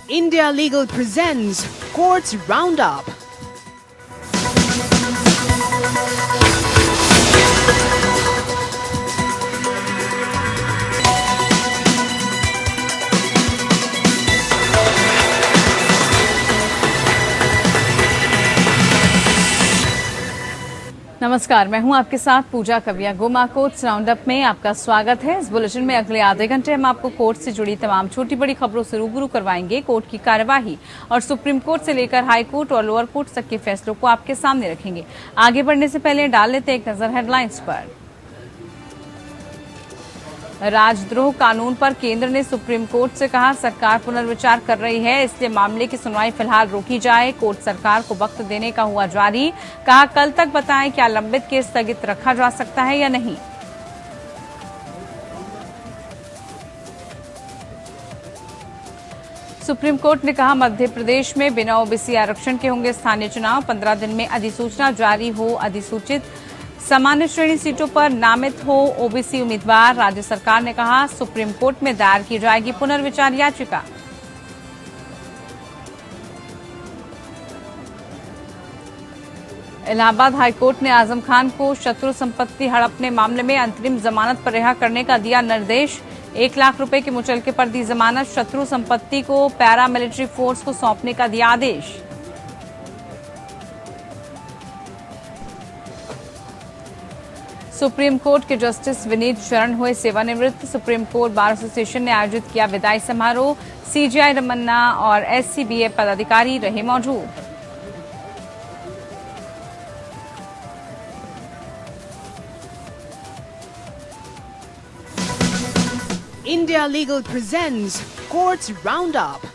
India Legal presents Courts Roundup. नमस्कार, मैं हूं आपके साथ पूजा कविया गोमा। कोर्ट्स राउंडअप में आपका स्वागत है। इस बुलेटिन में अगले आधे घंटे हम आपको कोर्ट से जुड़ी तमाम छोटी बड़ी खबरों से रूबरू करवाएंगे। कोर्ट की कार्यवाही और सुप्रीम कोर्ट से लेकर हाई कोर्ट और लोअर कोर्ट तक के फैसलों को आपके सामने रखेंगे। आगे बढ़ने से पहले डाल लेते एक नजर हेडलाइंस पर। राजद्रोह कानून पर केंद्र ने सुप्रीम कोर्ट से कहा, सरकार पुनर्विचार कर रही है, इसलिए मामले की सुनवाई फिलहाल रोकी जाए। कोर्ट सरकार को वक्त देने का हुआ जारी। कहा, कल तक बताएं क्या लंबित केस स्थगित रखा जा सकता है या नहीं। सुप्रीम कोर्ट ने कहा, मध्य प्रदेश में बिना ओबीसी आरक्षण के होंगे स्थानीय चुनाव। 15 दिन में अधिसूचना जारी हो। अधिसूचित सामान्य श्रेणी सीटों पर नामित हो ओबीसी उम्मीदवार। राज्य सरकार ने कहा, सुप्रीम कोर्ट में दायर की जाएगी पुनर्विचार याचिका। इलाहाबाद हाईकोर्ट ने आजम खान को शत्रु संपत्ति हड़पने मामले में अंतरिम जमानत पर रिहा करने का दिया निर्देश। 1 लाख रुपए के मुचलके पर दी जमानत। शत्रु संपत्ति को पैरामिलिट्री फोर्स को सौंपने का दिया आदेश। सुप्रीम कोर्ट के जस्टिस विनीत शरण हुए सेवानिवृत्त। सुप्रीम कोर्ट बार एसोसिएशन ने आयोजित किया विदाई समारोह। सीजेआई रमन्ना और एससीबीए पदाधिकारी रहे मौजूद। India Legal presents Courts Roundup.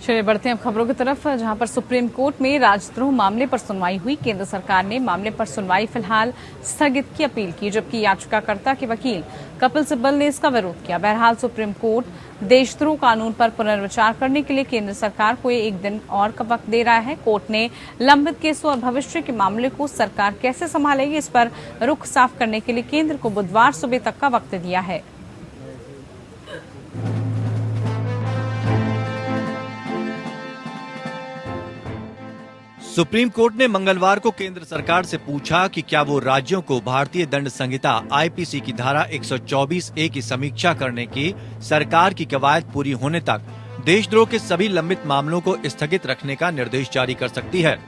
चलिए बढ़ते हैं अब खबरों की तरफ, जहां पर सुप्रीम कोर्ट में राजद्रोह मामले पर सुनवाई हुई। केंद्र सरकार ने मामले पर सुनवाई फिलहाल स्थगित की अपील की, जबकि याचिकाकर्ता के वकील कपिल सिब्बल ने इसका विरोध किया। बहरहाल सुप्रीम कोर्ट देशद्रोह कानून पर पुनर्विचार करने के लिए केंद्र सरकार को 1 दिन और का वक्त दे रहा है। कोर्ट ने लंबित केसों और भविष्य के मामले को सरकार कैसे संभालेगी, इस पर रुख साफ करने के लिए केंद्र को बुधवार सुबह तक का वक्त दिया है। सुप्रीम कोर्ट ने मंगलवार को केंद्र सरकार से पूछा कि क्या वो राज्यों को भारतीय दंड संहिता आईपीसी की धारा 124(a) की समीक्षा करने की सरकार की कवायद पूरी होने तक देशद्रोह के सभी लंबित मामलों को स्थगित रखने का निर्देश जारी कर सकती है।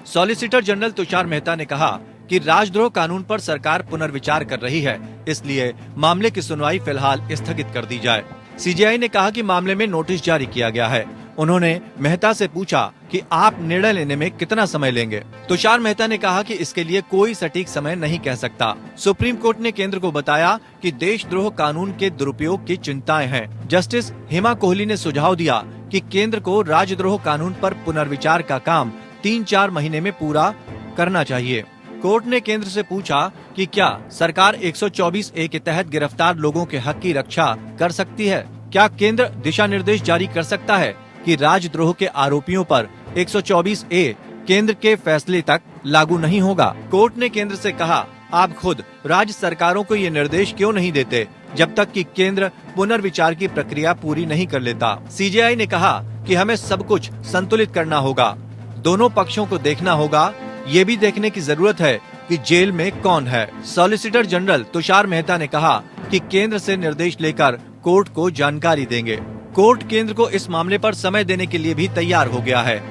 सॉलिसिटर जनरल तुषार मेहता ने कहा कि राजद्रोह कानून पर सरकार पुनर्विचार कर रही है, इसलिए मामले की सुनवाई फिलहाल स्थगित कर दी जाए। सीजेआई ने कहा कि मामले में नोटिस जारी किया गया है। उन्होंने मेहता से पूछा कि आप निर्णय लेने में कितना समय लेंगे। तुषार मेहता ने कहा कि इसके लिए कोई सटीक समय नहीं कह सकता। सुप्रीम कोर्ट ने केंद्र को बताया कि देशद्रोह कानून के दुरुपयोग की चिंताएं हैं। जस्टिस हेमा कोहली ने सुझाव दिया कि केंद्र को राजद्रोह कानून पर पुनर्विचार का काम 3-4 महीने में पूरा करना चाहिए। कोर्ट ने केंद्र से पूछा कि क्या सरकार 124(a) के तहत गिरफ्तार लोगों के हक की रक्षा कर सकती है। क्या केंद्र दिशा निर्देश जारी कर सकता है कि राजद्रोह के आरोपियों पर 124(a) केंद्र के फैसले तक लागू नहीं होगा। कोर्ट ने केंद्र से कहा, आप खुद राज्य सरकारों को ये निर्देश क्यों नहीं देते जब तक कि केंद्र पुनर्विचार की प्रक्रिया पूरी नहीं कर लेता। सीजेआई ने कहा कि हमें सब कुछ संतुलित करना होगा, दोनों पक्षों को देखना होगा, ये भी देखने की जरूरत है कि जेल में कौन है। सॉलिसिटर जनरल तुषार मेहता ने कहा कि केंद्र से निर्देश लेकर कोर्ट को जानकारी देंगे। कोर्ट केंद्र को इस मामले पर समय देने के लिए भी तैयार हो गया है।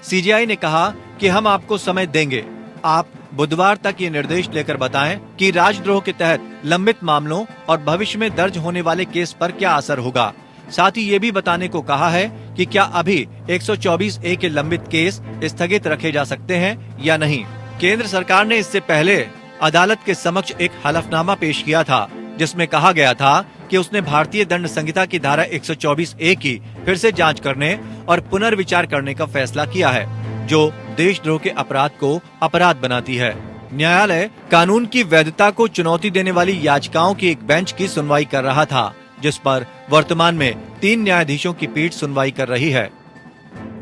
सीजेआई ने कहा कि हम आपको समय देंगे, आप बुधवार तक ये निर्देश लेकर बताएं कि राजद्रोह के तहत लंबित मामलों और भविष्य में दर्ज होने वाले केस पर क्या असर होगा। साथ ही ये भी बताने को कहा है कि क्या अभी 124(a) के लंबित केस स्थगित रखे जा सकते हैं या नहीं। केंद्र सरकार ने इससे पहले अदालत के समक्ष एक हलफनामा पेश किया था, जिसमें कहा गया था कि उसने भारतीय दंड संहिता की धारा 124(a) की फिर से जांच करने और पुनर्विचार करने का फैसला किया है, जो देशद्रोह के अपराध को अपराध बनाती है। न्यायालय कानून की वैधता को चुनौती देने वाली याचिकाओं की एक बेंच की सुनवाई कर रहा था। जिस पर वर्तमान में 3 न्यायाधीशों की पीठ सुनवाई कर रही है।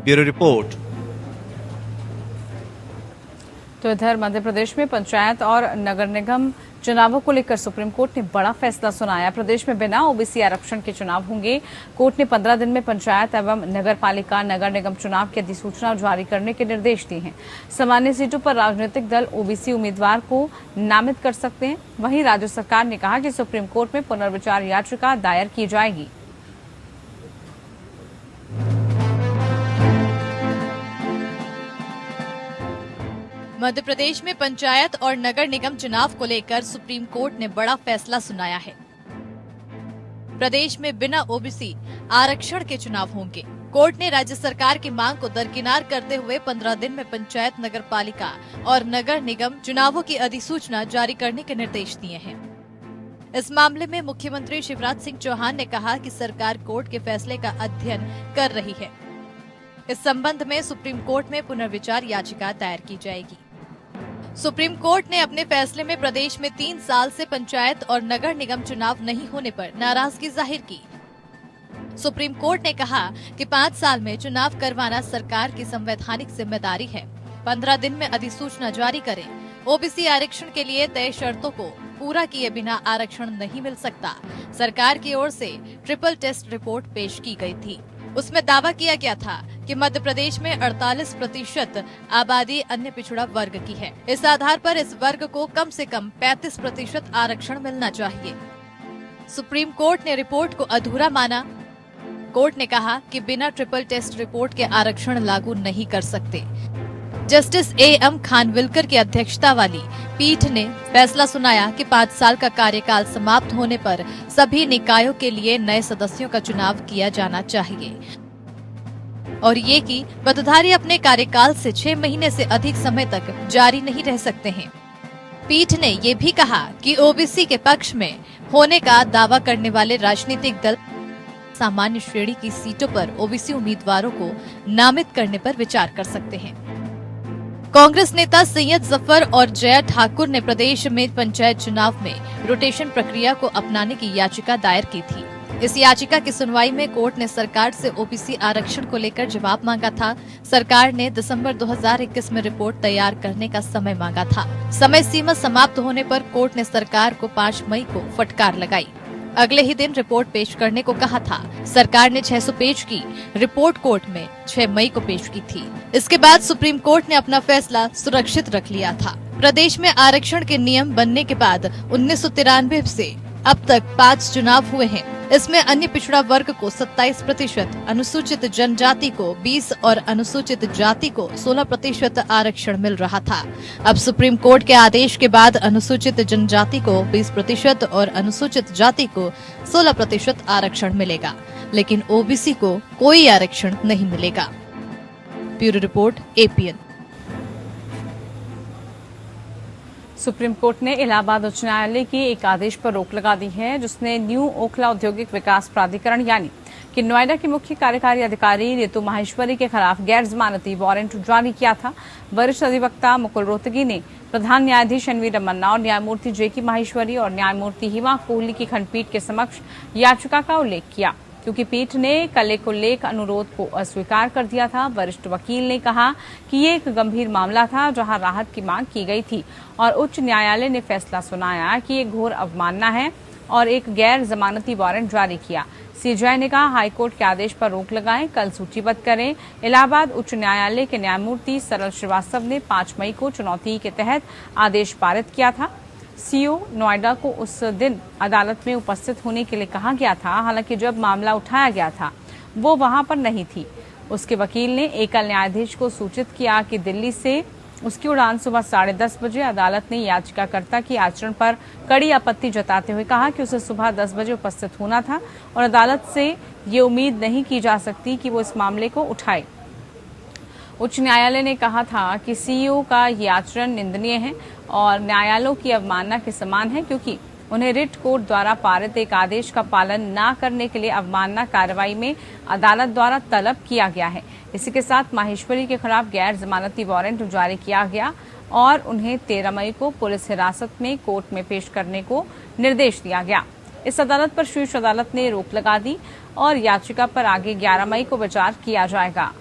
Bureau report. तो इधर मध्य प्रदेश में पंचायत और नगर निगम चुनावों को लेकर सुप्रीम कोर्ट ने बड़ा फैसला सुनाया। प्रदेश में बिना ओबीसी आरक्षण के चुनाव होंगे। कोर्ट ने 15 दिन में पंचायत एवं नगर पालिका नगर निगम चुनाव की अधिसूचना जारी करने के निर्देश दिए हैं। सामान्य सीटों पर राजनीतिक दल ओबीसी उम्मीदवार को नामित कर सकते हैं। वहीं राज्य सरकार ने कहा कि सुप्रीम कोर्ट में पुनर्विचार याचिका दायर की जाएगी। मध्य प्रदेश में पंचायत और नगर निगम चुनाव को लेकर सुप्रीम कोर्ट ने बड़ा फैसला सुनाया है। प्रदेश में बिना ओबीसी आरक्षण के चुनाव होंगे। कोर्ट ने राज्य सरकार की मांग को दरकिनार करते हुए 15 दिन में पंचायत, नगर पालिका और नगर निगम चुनावों की अधिसूचना जारी करने के निर्देश दिए हैं। इस मामले में मुख्यमंत्री शिवराज सिंह चौहान ने कहा कि सरकार कोर्ट के फैसले का अध्ययन कर रही है। इस संबंध में सुप्रीम कोर्ट में पुनर्विचार याचिका दायर की जाएगी। सुप्रीम कोर्ट ने अपने फैसले में प्रदेश में 3 साल से पंचायत और नगर निगम चुनाव नहीं होने पर नाराजगी जाहिर की। सुप्रीम कोर्ट ने कहा कि 5 साल में चुनाव करवाना सरकार की संवैधानिक जिम्मेदारी है। 15 दिन में अधिसूचना जारी करें। ओबीसी आरक्षण के लिए तय शर्तों को पूरा किए बिना आरक्षण नहीं मिल सकता। सरकार की ओर से ट्रिपल टेस्ट रिपोर्ट पेश की गई थी। उसमें दावा किया गया था कि मध्य प्रदेश में 48% आबादी अन्य पिछड़ा वर्ग की है। इस आधार पर इस वर्ग को कम से कम 35% आरक्षण मिलना चाहिए। सुप्रीम कोर्ट ने रिपोर्ट को अधूरा माना। कोर्ट ने कहा कि बिना ट्रिपल टेस्ट रिपोर्ट के आरक्षण लागू नहीं कर सकते। Justice A.M. खानविलकर की अध्यक्षता वाली पीठ ने फैसला सुनाया कि 5 साल का कार्यकाल समाप्त होने पर सभी निकायों के लिए नए सदस्यों का चुनाव किया जाना चाहिए और ये कि पदधारी अपने कार्यकाल से 6 महीने से अधिक समय तक जारी नहीं रह सकते हैं। पीठ ने ये भी कहा कि ओबीसी के पक्ष में होने का दावा करने वाले राजनीतिक दल सामान्य श्रेणी की सीटों पर ओबीसी उम्मीदवारों को नामित करने पर विचार कर सकते हैं। कांग्रेस नेता सैयद जफर और जया ठाकुर ने प्रदेश में पंचायत चुनाव में रोटेशन प्रक्रिया को अपनाने की याचिका दायर की थी। इस याचिका की सुनवाई में कोर्ट ने सरकार से ओबीसी आरक्षण को लेकर जवाब मांगा था। सरकार ने दिसंबर 2021 में रिपोर्ट तैयार करने का समय मांगा था। समय सीमा समाप्त होने पर कोर्ट ने सरकार को 5 मई को फटकार लगाई। अगले ही दिन रिपोर्ट पेश करने को कहा था। सरकार ने 600 पेज की रिपोर्ट कोर्ट में 6 मई को पेश की थी। इसके बाद सुप्रीम कोर्ट ने अपना फैसला सुरक्षित रख लिया था। प्रदेश में आरक्षण के नियम बनने के बाद 1993 से अब तक 5 चुनाव हुए हैं। इसमें अन्य पिछड़ा वर्ग को 27%, अनुसूचित जनजाति को 20 और अनुसूचित जाति को 16% आरक्षण मिल रहा था। अब सुप्रीम कोर्ट के आदेश के बाद अनुसूचित जनजाति को 20% और अनुसूचित जाति को 16% आरक्षण मिलेगा, लेकिन ओबीसी को कोई आरक्षण नहीं मिलेगा। Bureau report, APN। Supreme court ने इलाहाबाद उच्च न्यायालय के एक आदेश पर रोक लगा दी है, जिसने न्यू ओखला औद्योगिक विकास प्राधिकरण यानी कि नोएडा की मुख्य कार्यकारी अधिकारी रितु माहेश्वरी के खिलाफ गैर जमानती वारंट जारी किया था। वरिष्ठ अधिवक्ता मुकुल रोहतगी ने प्रधान न्यायाधीश NV रमन्ना और न्यायमूर्ति JK माहेश्वरी और न्यायमूर्ति हिमा कोहली की खंडपीठ के समक्ष याचिका का उल्लेख किया, क्योंकि पीठ ने कल एक उल्लेख अनुरोध को अस्वीकार कर दिया था। वरिष्ठ वकील ने कहा कि ये एक गंभीर मामला था जहां राहत की मांग की गई थी और उच्च न्यायालय ने फैसला सुनाया कि ये घोर अवमानना है और एक गैर जमानती वारंट जारी किया। CJI ने कहा हाईकोर्ट के आदेश पर रोक लगाएं, कल सूचीबद्ध करें। इलाहाबाद उच्च न्यायालय के न्यायमूर्ति सरल श्रीवास्तव ने 5 मई को चुनौती के तहत आदेश पारित किया था। CO नोएडा को उस दिन अदालत में उपस्थित होने के लिए कहा गया था, हालांकि जब मामला उठाया गया था वो वहां पर नहीं थी। उसके वकील ने एकल न्यायाधीश को सूचित किया कि दिल्ली से उसकी उड़ान सुबह 10:30 बजे। अदालत ने याचिकाकर्ता की आचरण पर कड़ी आपत्ति जताते हुए कहा कि उसे सुबह 10 बजे उपस्थित होना था और अदालत से ये उम्मीद नहीं की जा सकती कि वो इस मामले को उठाए। उच्च न्यायालय ने कहा था कि CEO का ये आचरण निंदनीय है और न्यायालयों की अवमानना के समान है, क्योंकि उन्हें रिट कोर्ट द्वारा पारित एक आदेश का पालन न करने के लिए अवमानना कार्रवाई में अदालत द्वारा तलब किया गया है। इसी के साथ माहेश्वरी के खिलाफ गैर जमानती वारंट जारी किया गया और उन्हें 13 मई को पुलिस हिरासत में कोर्ट में पेश करने को निर्देश दिया गया। इस अदालत पर शीर्ष अदालत ने रोक लगा दी और याचिका पर आगे 11 मई को विचार किया जाएगा।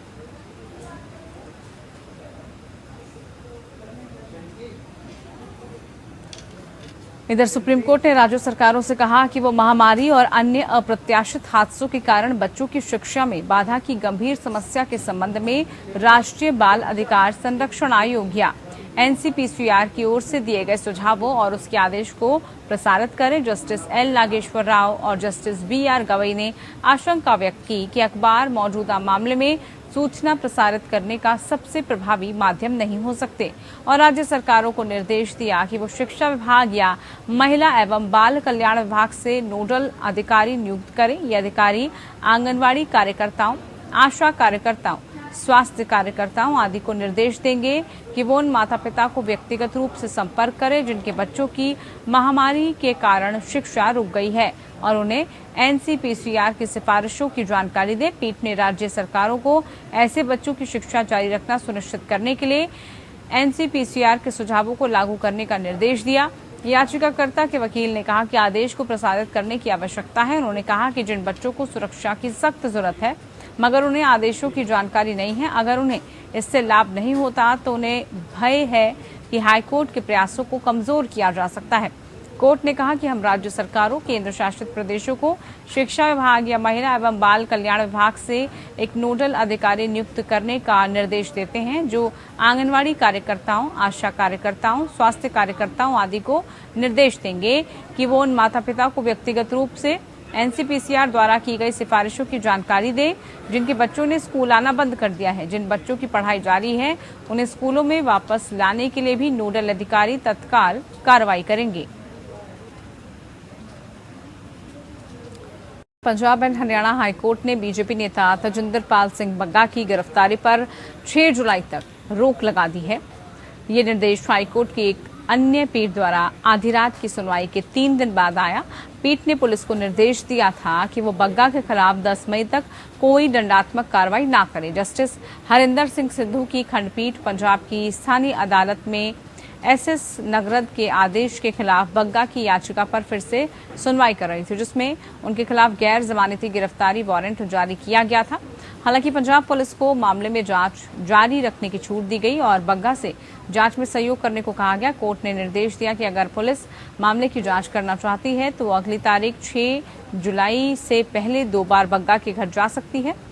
इधर सुप्रीम कोर्ट ने राज्य सरकारों से कहा कि वो महामारी और अन्य अप्रत्याशित हादसों के कारण बच्चों की शिक्षा में बाधा की गंभीर समस्या के संबंध में राष्ट्रीय बाल अधिकार संरक्षण आयोग या एनसीपीसीआर की ओर से दिए गए सुझावों और उसके आदेश को प्रसारित करें। जस्टिस एल नागेश्वर राव और जस्टिस बीआर गवई ने आशंका व्यक्त की कि अखबार मौजूदा मामले में सूचना प्रसारित करने का सबसे प्रभावी माध्यम नहीं हो सकते और राज्य सरकारों को निर्देश दिया कि वो शिक्षा विभाग या महिला एवं बाल कल्याण विभाग से नोडल अधिकारी नियुक्त करें। ये अधिकारी आंगनवाड़ी कार्यकर्ताओं, आशा कार्यकर्ताओं, स्वास्थ्य कार्यकर्ताओं आदि को निर्देश देंगे कि वो उन माता पिता को व्यक्तिगत रूप से संपर्क करें जिनके बच्चों की महामारी के कारण शिक्षा रुक गई है और उन्हें एनसीपीसीआर की सिफारिशों की जानकारी दे। पीठ ने राज्य सरकारों को ऐसे बच्चों की शिक्षा जारी रखना सुनिश्चित करने के लिए एनसीपीसीआर के सुझावों को लागू करने का निर्देश दिया। याचिकाकर्ता के वकील ने कहा कि आदेश को प्रसारित करने की आवश्यकता है। उन्होंने कहा कि जिन बच्चों को सुरक्षा की सख्त जरूरत है मगर उन्हें आदेशों की जानकारी नहीं है, अगर उन्हें इससे लाभ नहीं होता तो उन्हें भय है कि हाईकोर्ट के प्रयासों को कमजोर किया जा सकता है। कोर्ट ने कहा कि हम राज्य सरकारों, केंद्र शासित प्रदेशों को शिक्षा विभाग या महिला एवं बाल कल्याण विभाग से एक नोडल अधिकारी नियुक्त करने का निर्देश देते हैं जो आंगनवाड़ी कार्यकर्ताओं, आशा कार्यकर्ताओं, स्वास्थ्य कार्यकर्ताओं आदि को निर्देश देंगे कि वो उन माता पिता को व्यक्तिगत रूप से एनसीपीसीआर द्वारा की गई सिफारिशों की जानकारी दे जिनके बच्चों ने स्कूल आना बंद कर दिया है। जिन बच्चों की पढ़ाई जारी है उन्हें स्कूलों में वापस लाने के लिए भी नोडल अधिकारी तत्काल कार्रवाई करेंगे। पंजाब एंड हरियाणा हाईकोर्ट ने बीजेपी नेता तजिंदर पाल सिंह बग्गा की गिरफ्तारी पर 6 जुलाई तक रोक लगा दी है। ये निर्देश हाईकोर्ट की एक अन्य पीठ द्वारा आधी रात की सुनवाई के 3 दिन बाद आया। पीठ ने पुलिस को निर्देश दिया था कि वो बग्गा के खिलाफ 10 मई तक कोई दंडात्मक कार्रवाई न करे। जस्टिस हरिंदर सिंह सिद्धू की खंडपीठ पंजाब की स्थानीय अदालत में एसएस नगरद के आदेश के खिलाफ बग्गा की याचिका पर फिर से सुनवाई कर रही थी जिसमें उनके खिलाफ गैर जमानती गिरफ्तारी वारंट जारी किया गया था। हालांकि पंजाब पुलिस को मामले में जांच जारी रखने की छूट दी गई और बग्गा से जांच में सहयोग करने को कहा गया। कोर्ट ने निर्देश दिया कि अगर पुलिस मामले की जांच करना चाहती है तो अगली तारीख 6 जुलाई से पहले 2 बार बग्गा के घर जा सकती है।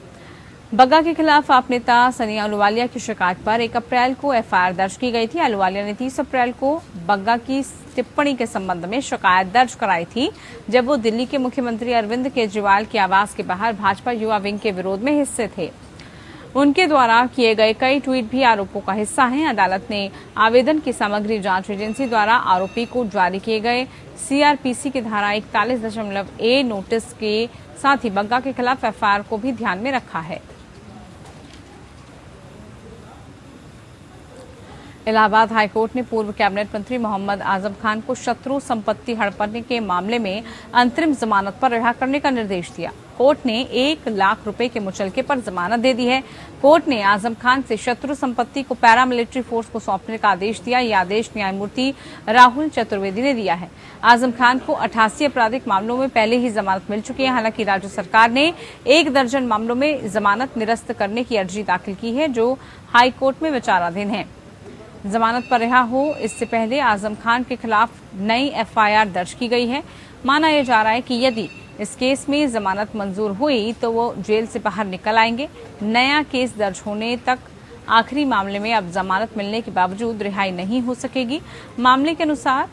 बग्गा के खिलाफ आप नेता सनी अहलूवालिया की शिकायत पर 1 अप्रैल को एफआईआर दर्ज की गई थी। अहलूवालिया ने 30 अप्रैल को बग्गा की टिप्पणी के संबंध में शिकायत दर्ज कराई थी जब वो दिल्ली के मुख्यमंत्री अरविंद केजरीवाल के आवास के बाहर भाजपा युवा विंग के विरोध में हिस्से थे। उनके द्वारा किए गए कई ट्वीट भी आरोपों का हिस्सा हैं। अदालत ने आवेदन की सामग्री जांच एजेंसी द्वारा आरोपी को जारी किए गए सीआरपीसी की धारा 41.A नोटिस के साथ ही बग्गा के खिलाफ एफआईआर को भी ध्यान में रखा है। इलाहाबाद हाईकोर्ट ने पूर्व कैबिनेट मंत्री मोहम्मद आजम खान को शत्रु संपत्ति हड़पने के मामले में अंतरिम जमानत पर रिहा करने का निर्देश दिया। कोर्ट ने 1 लाख रुपए के मुचलके पर जमानत दे दी है। कोर्ट ने आजम खान से शत्रु संपत्ति को पैरामिलिट्री फोर्स को सौंपने का आदेश दिया। यह आदेश न्यायमूर्ति राहुल चतुर्वेदी ने दिया है। आजम खान को 88 आपराधिक मामलों में पहले ही जमानत मिल चुकी है। हालांकि राज्य सरकार ने 1 दर्जन मामलों में जमानत निरस्त करने की अर्जी दाखिल की है जो हाईकोर्ट में विचाराधीन है। जमानत पर रिहा हो इससे पहले आजम खान के खिलाफ नई एफआईआर दर्ज की गई है। माना यह जा रहा है कि यदि इस केस में जमानत मंजूर हुई तो वो जेल से बाहर निकल आएंगे। नया केस दर्ज होने तक आखिरी मामले में अब जमानत मिलने के बावजूद रिहाई नहीं हो सकेगी। मामले के अनुसार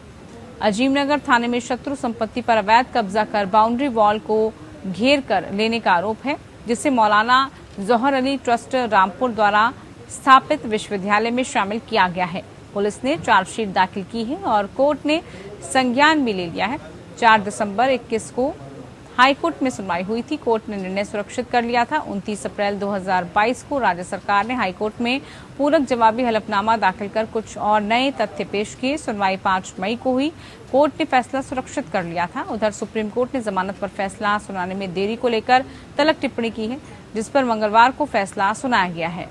अजीमनगर थाने में शत्रु संपत्ति पर अवैध कब्जा कर बाउंड्री वॉल को घेर कर लेने का आरोप है जिसे मौलाना जौहर अली ट्रस्ट रामपुर द्वारा स्थापित विश्वविद्यालय में शामिल किया गया है। पुलिस ने चार्जशीट दाखिल की है और कोर्ट ने संज्ञान भी ले लिया है। 4 दिसंबर 21 को हाईकोर्ट में सुनवाई हुई थी। कोर्ट ने निर्णय सुरक्षित कर लिया था। 29 अप्रैल 2022 को राज्य सरकार ने हाईकोर्ट में पूरक जवाबी हलफनामा दाखिल कर कुछ और नए तथ्य पेश किए। सुनवाई 5 मई को हुई। कोर्ट ने फैसला सुरक्षित कर लिया था। उधर सुप्रीम कोर्ट ने जमानत पर फैसला सुनाने में देरी को लेकर तलक टिप्पणी की है जिस पर मंगलवार को फैसला सुनाया गया है।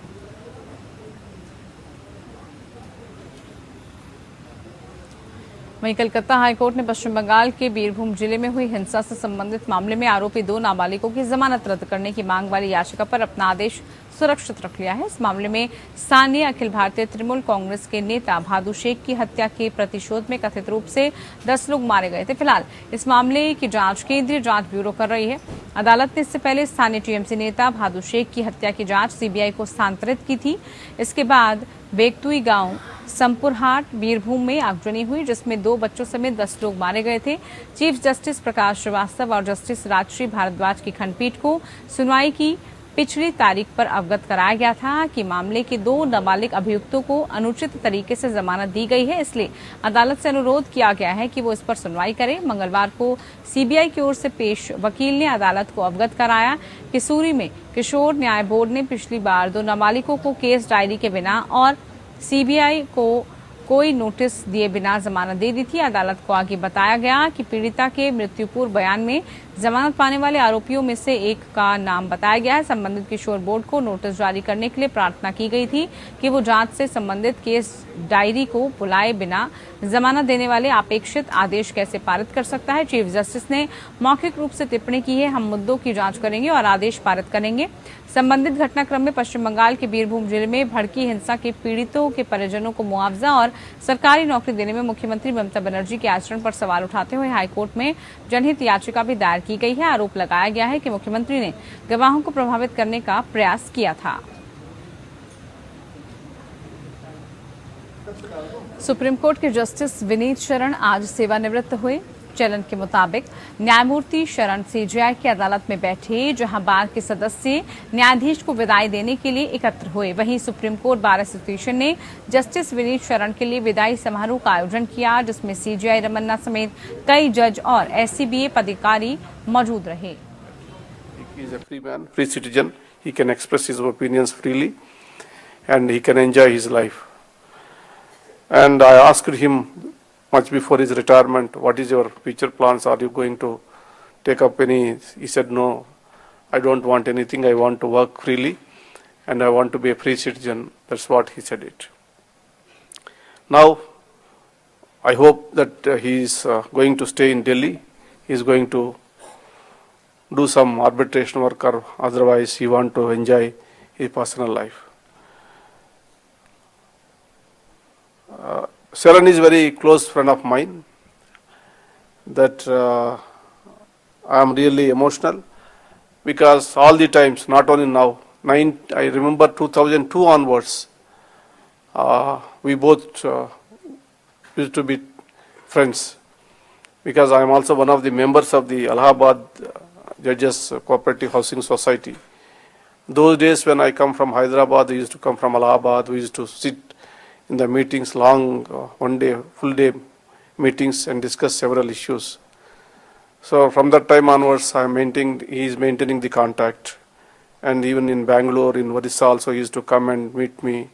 वहीं कलकत्ता हाईकोर्ट ने पश्चिम बंगाल के बीरभूम जिले में हुई हिंसा से संबंधित मामले में आरोपी 2 नाबालिगों की जमानत रद्द करने की मांग वाली याचिका पर अपना आदेश सुरक्षित रख लिया है। इस मामले में स्थानीय अखिल भारतीय तृणमूल कांग्रेस के नेता भादु शेख की हत्या के प्रतिशोध में कथित रूप से 10 लोग मारे गए थे। फिलहाल इस मामले की जांच केंद्रीय जांच ब्यूरो कर रही है। अदालत ने इससे पहले स्थानीय टीएमसी नेता भादु शेख की हत्या की जांच सीबीआई को स्थानांतरित की थी। इसके बाद बेगतुई गांव संपुरहाट बीरभूम में आगजनी हुई, जिसमें 2 बच्चों समेत 10 लोग मारे गए थे। चीफ जस्टिस प्रकाश श्रीवास्तव और जस्टिस राजश्री भारद्वाज की खंडपीठ को सुनवाई की पिछली तारीख पर अवगत कराया गया था कि मामले के 2 नाबालिग अभियुक्तों को अनुचित तरीके से जमानत दी गई है, इसलिए अदालत से अनुरोध किया गया है कि वो इस पर सुनवाई करे। मंगलवार को सीबीआई की ओर से पेश वकील ने अदालत को अवगत कराया कि सूरी में किशोर न्याय बोर्ड ने पिछली बार 2 नाबालिगों को केस डायरी के बिना और सीबीआई को कोई नोटिस दिए बिना जमानत दे दी थी। अदालत को आगे बताया गया कि पीड़िता के मृत्यु पूर्व बयान में जमानत पाने वाले आरोपियों में से एक का नाम बताया गया है। संबंधित किशोर बोर्ड को नोटिस जारी करने के लिए प्रार्थना की गई थी कि वो जांच से संबंधित केस डायरी को बुलाए बिना जमानत देने वाले अपेक्षित आदेश कैसे पारित कर सकता है। चीफ जस्टिस ने मौखिक रूप से टिप्पणी की है, हम मुद्दों की जांच करेंगे और आदेश पारित करेंगे। संबंधित घटनाक्रम में पश्चिम बंगाल के बीरभूम जिले में भड़की हिंसा के पीड़ितों के परिजनों को मुआवजा और सरकारी नौकरी देने में मुख्यमंत्री ममता बनर्जी के आचरण पर सवाल उठाते हुए हाईकोर्ट में जनहित याचिका भी दायर की गई है। आरोप लगाया गया है कि मुख्यमंत्री ने गवाहों को प्रभावित करने का प्रयास किया था। सुप्रीम कोर्ट के जस्टिस विनीत शरण आज सेवानिवृत्त हुए। चलन के मुताबिक न्यायमूर्ति शरण सीजेआई की अदालत में बैठे, जहां बार के सदस्य न्यायाधीश को विदाई देने के लिए एकत्र हुए। वहीं सुप्रीम कोर्ट बार एसोसिएशन ने जस्टिस विनीत शरण के लिए विदाई समारोह का आयोजन किया, जिसमें सीजेआई रमन्ना समेत कई जज और एससीबीए पदाधिकारी मौजूद रहे। He is a free man, free citizen. He can express his opinions freely and he can enjoy his life. And I asked him much before his retirement, what is your future plans? Are you going to take up any? He said, no, I don't want anything. I want to work freely and I want to be a free citizen. That's what he said it. Now, I hope that he is going to stay in Delhi. He is going to do some arbitration work, or otherwise he want to enjoy his personal life. Sharon is a very close friend of mine. That I am really emotional because all the times, not only now, I remember 2002 onwards, we both used to be friends, because I am also one of the members of the Allahabad Judges Cooperative Housing Society. Those days when I come from Hyderabad, I used to come from Allahabad, we used to sit in the meetings long, one day, full day meetings and discuss several issues. So from that time onwards, he is maintaining the contact. And even in Bangalore, in Odisha also, he used to come and meet me.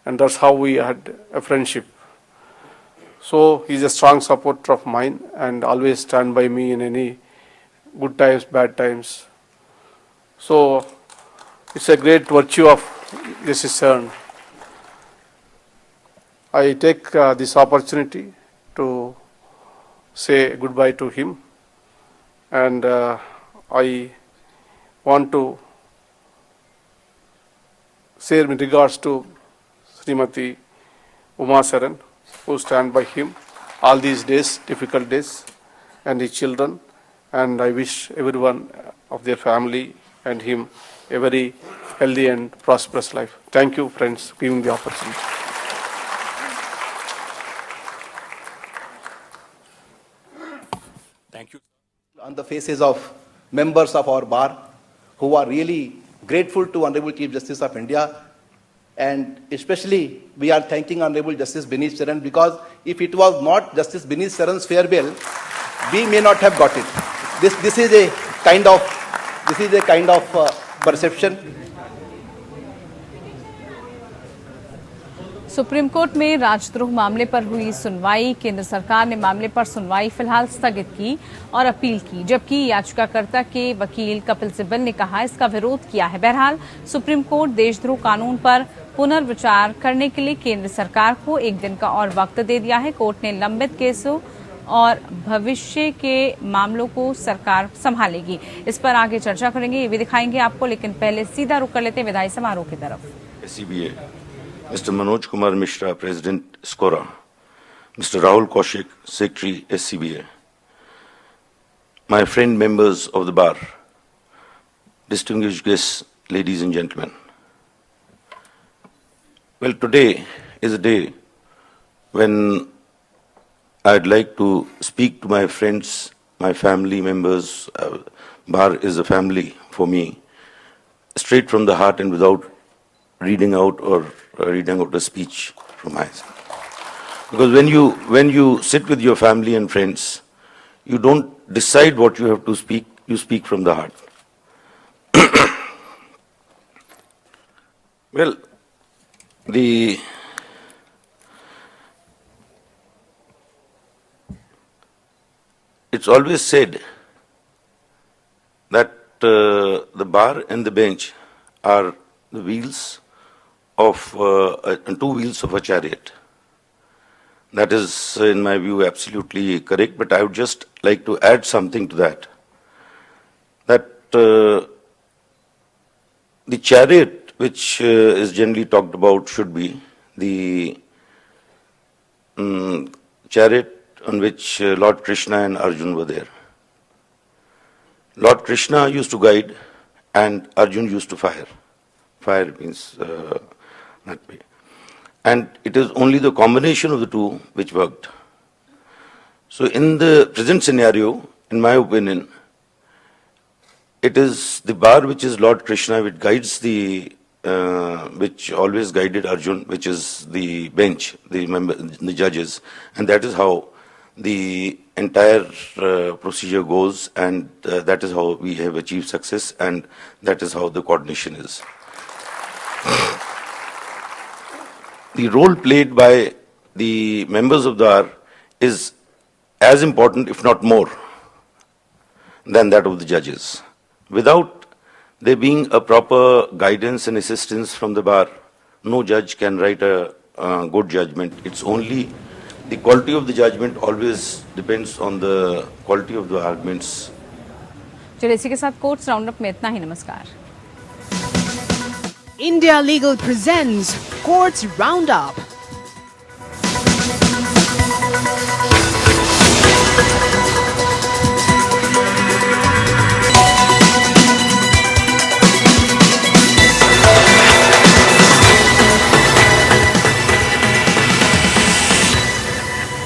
And that's how we had a friendship. So he is a strong supporter of mine and always stand by me in any good times, bad times. So it's a great virtue of Justice Sharan. I take this opportunity to say goodbye to him, and I want to say in regards to Srimati Uma Sharan, who stand by him all these days, difficult days, and his children, and I wish everyone of their family and him a very healthy and prosperous life. Thank you, friends, for giving the opportunity. Thank you. On the faces of members of our bar who are really grateful to Honorable Chief Justice of India, and especially we are thanking Honorable Justice Vineet Sharan, because if it was not Justice Vineet Sharan's farewell, we may not have got it. This is a kind perception. Supreme court में राजद्रोह मामले पर हुई सुनवाई। केंद्र सरकार ने मामले पर सुनवाई फिलहाल स्थगित की और अपील की, जबकि याचिकाकर्ता के वकील कपिल सिब्बल ने कहा इसका विरोध किया है। बहरहाल सुप्रीम कोर्ट देशद्रोह कानून पर पुनर्विचार करने के लिए केंद्र सरकार को 1 दिन का और वक्त दे दिया है। कोर्ट ने लंबित केसों और भविष्य के मामलों को सरकार संभालेगी। इस पर आगे चर्चा करेंगे, ये भी दिखाएंगे आपको, लेकिन पहले सीधा रुख कर लेते हैं विधायी समारोह की तरफ। SCBA, Mr. Manoj Kumar Mishra, President SCORA, Mr. Rahul Kaushik, Secretary SCBA, my friend members of the bar, distinguished guests, ladies and gentlemen. Well, today is a day when I'd like to speak to my friends, my family members. Bar is a family for me, straight from the heart and without reading out a speech from my side. Because when you sit with your family and friends, you don't decide what you have to speak, you speak from the heart. Well, it's always said that the bar and the bench are the wheels of two wheels of a chariot. That is, in my view, absolutely correct. But I would just like to add something to that. That the chariot, which is generally talked about, should be the chariot on which Lord Krishna and Arjun were there. Lord Krishna used to guide and Arjun used to fire. Fire means that way. And it is only the combination of the two which worked. So in the present scenario, in my opinion, it is the bar which is Lord Krishna which guides which always guided Arjun, which is the bench, the judges, and that is how the entire procedure goes, and that is how we have achieved success, and that is how the coordination is. The role played by the members of the bar is as important, if not more, than that of the judges. Without there being a proper guidance and assistance from the bar, no judge can write a good judgment. It's only the quality of the judgment always depends on the quality of the arguments. चलिए इसी के साथ courts roundup में इतना ही। नमस्कार। India Legal presents Courts Roundup.